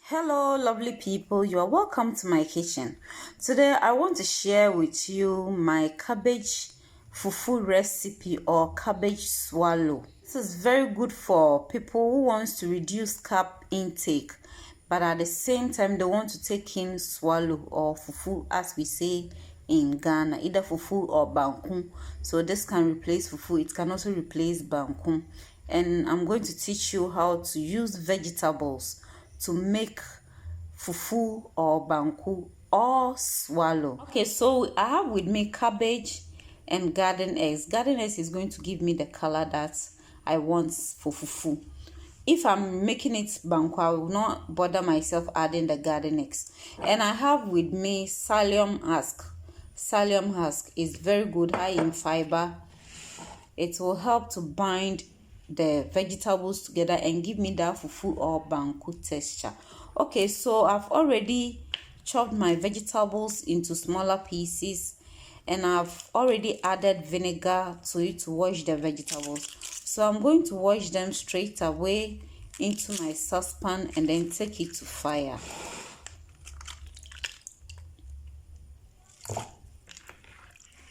Hello lovely people, you are welcome to my kitchen. Today I want to share with you my cabbage fufu recipe or cabbage swallow. This is very good for people who wants to reduce carb intake, but at the same time they want to take in swallow or fufu as we say in Ghana, either fufu or banku. So this can replace fufu, it can also replace banku. And I'm going to teach you how to use vegetables to make fufu or banku or swallow. Okay, so I have with me cabbage and garden eggs. Garden eggs is going to give me the color that I want for fufu. If I'm making it banku, I will not bother myself adding the garden eggs. And I have with me Psyllium husk. Psyllium husk is very good, high in fiber. It will help to bind the vegetables together and give me that fufu or banku texture. Okay, so I've already chopped my vegetables into smaller pieces, and I've already added vinegar to it to wash the vegetables. So I'm going to wash them straight away into my saucepan and then take it to fire.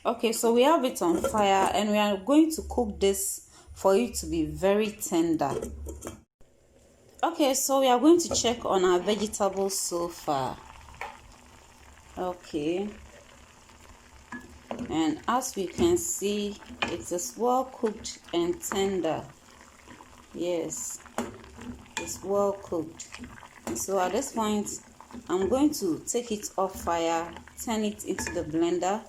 Okay, so we have it on fire and we are going to cook this for it to be very tender. Okay, so we are going to check on our vegetables so far. Okay, and as we can see, it is well cooked and tender. Yes, it's well cooked. So at this point, I'm going to take it off fire, turn it into the blender,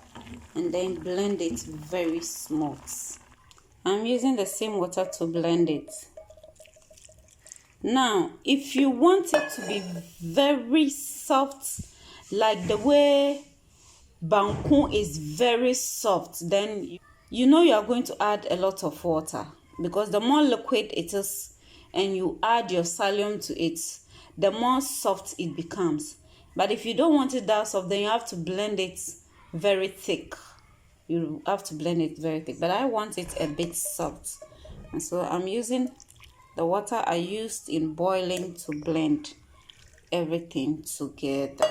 and then blend it very smooth. I'm using the same water to blend it. Now, if you want it to be very soft, like the way banku is very soft, then you know you are going to add a lot of water, because the more liquid it is and you add your psyllium to it, the more soft it becomes. But if you don't want it that soft, then you have to blend it very thick. You have to blend it very thick, but I want it a bit soft, and so I'm using the water I used in boiling to blend everything together.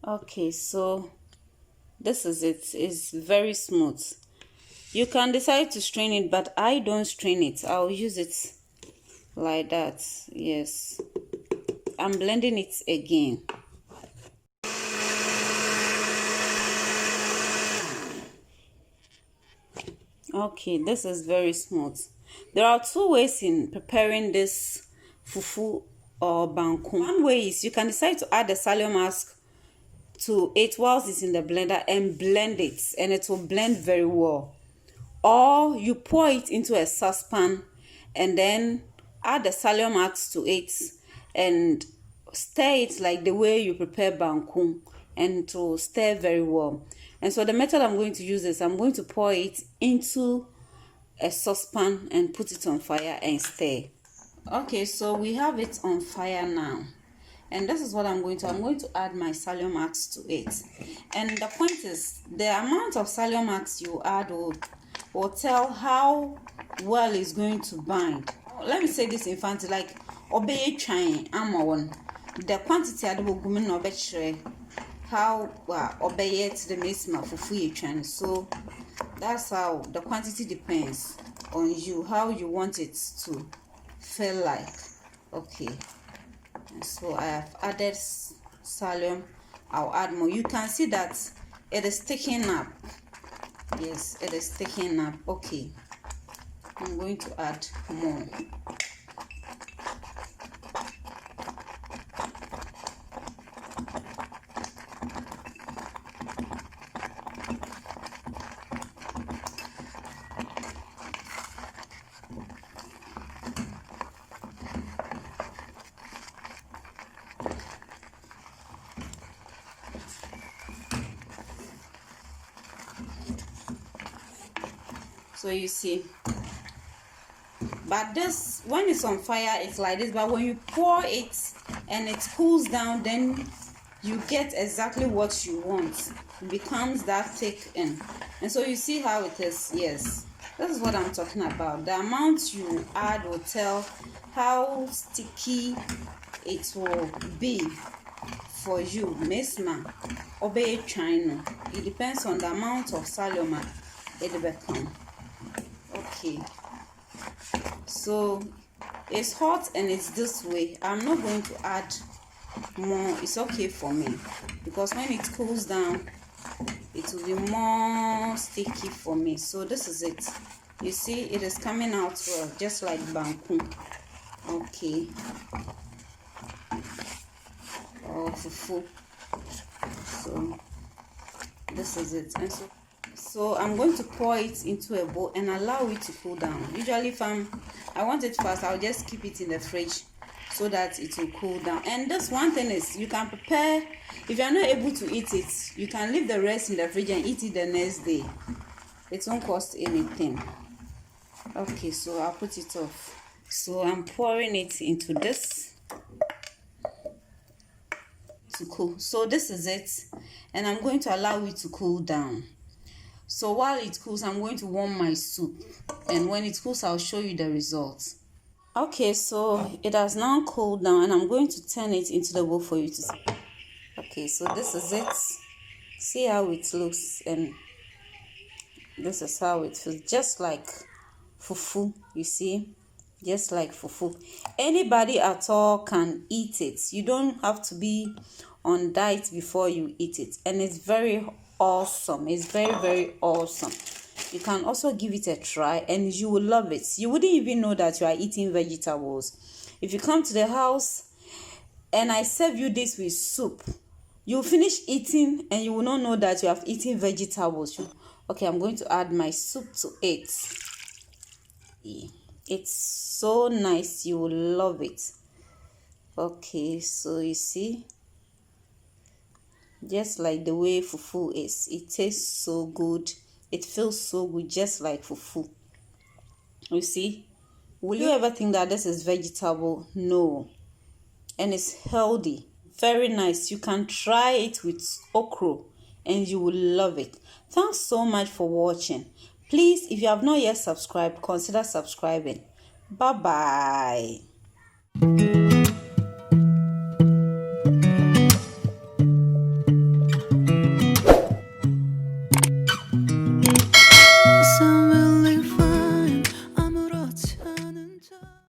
Okay, so this is it. It's very smooth. You can decide to strain it, but I don't strain it. I'll use it like that. Yes, I'm blending it again. Okay, this is very smooth. There are two ways in preparing this fufu or banku. One way is you can decide to add the psyllium husk to it whilst it's in the blender and blend it, and it will blend very well. Or you pour it into a saucepan and then add the psyllium husk to it and stir it like the way you prepare banku, and to stir very well. And so the method I'm going to use is I'm going to pour it into a saucepan and put it on fire and stir. Okay, so we have it on fire now, and this is what I'm going to add my psyllium husk to it. And the point is, the amount of psyllium husk you add will tell how well it's going to bind. Let me say this in fancy, like obey trying one. The quantity I will go in obey how obey it the misma for free train. So that's how the quantity depends on you, how you want it to feel like. Okay, and so I have added psyllium. I'll add more. You can see that it is sticking up. Yes, it is sticking up. Okay, I'm going to add more. So you see, but this, when it's on fire, it's like this, but when you pour it and it cools down, then you get exactly what you want. It becomes that thick and so you see how it is. Yes, this is what I'm talking about. The amount you add will tell how sticky it will be for you. Mesma obey China. It depends on the amount of Psyllium it become. Okay, so it's hot and it's this way. I'm not going to add more. It's okay for me because when it cools down it will be more sticky for me. So this is it. You see it is coming out well, just like banku. Okay, or fufu. So this is it. And so I'm going to pour it into a bowl and allow it to cool down. Usually if I want it fast, I'll just keep it in the fridge so that it will cool down. And this one thing is, you can prepare. If you're not able to eat it, you can leave the rest in the fridge and eat it the next day. It won't cost anything. Okay, so I'll put it off. So I'm pouring it into this to cool. So this is it, and I'm going to allow it to cool down. So while it cools, I'm going to warm my soup, and when it cools, I'll show you the results. Okay, so it has now cooled down, and I'm going to turn it into the bowl for you to see. Okay, so this is it. See how it looks, and this is how it feels, just like fufu. You see, just like fufu. Anybody at all can eat it. You don't have to be on diet before you eat it, and it's very awesome. It's very, very awesome. You can also give it a try and you will love it. You wouldn't even know that you are eating vegetables. If you come to the house and I serve you this with soup, you'll finish eating and you will not know that you have eaten vegetables. Okay, I'm going to add my soup to it. It's so nice. You will love it. Okay, so you see, just like the way fufu is, it tastes so good. It feels so good, just like fufu. You see, will you ever think that this is vegetable? No. And it's healthy, very nice. You can try it with okro and you will love it. Thanks so much for watching. Please, if you have not yet subscribed, consider subscribing. Bye bye.